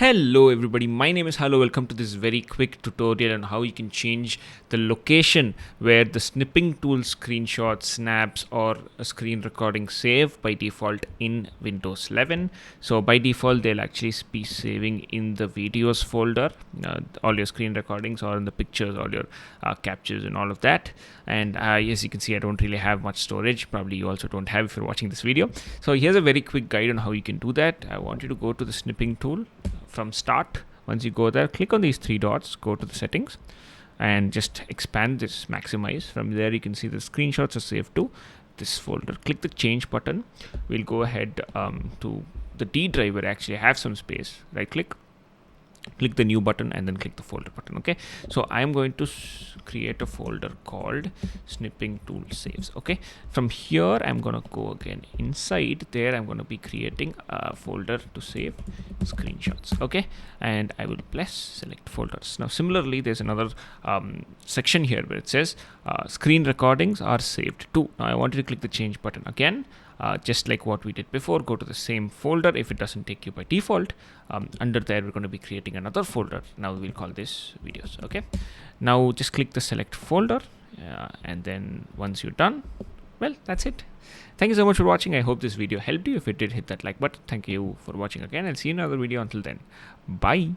Hello everybody, my name is Hello. Welcome to this very quick tutorial on how you can change the location where the snipping tool screenshots, snaps or a screen recording save by default in Windows 11. So by default they'll actually be saving in the videos folder, all your screen recordings or in the pictures, all your captures and all of that. And as you can see, I don't really have much storage. Probably you also don't have if you're watching this video. So here's a very quick guide on how you can do that. I want you to go to the snipping tool from start. Once you go there, click on these three dots, go to the settings and just expand this, maximize. From there you can see the screenshots are saved to this folder. Click the change button. We'll go ahead to the D drive where actually I have some space. Right click the new button and then click the folder button. Okay, so I'm going to create a folder called snipping tool saves. Okay, from here I'm gonna go again inside there. I'm going to be creating a folder to save screenshots. Okay, and I will press select folders. Now similarly there's another section here where it says screen recordings are saved to. Now I want you to click the change button again. Just like what we did before, go to the same folder. If it doesn't take you by default, under there we're going to be creating another folder. Now we'll call this videos. Okay, now just click the select folder and then once you're done, well, that's it. Thank you so much for watching. I hope this video helped you. If it did, hit that like button. Thank you for watching again. I'll see you in another video. Until then, bye.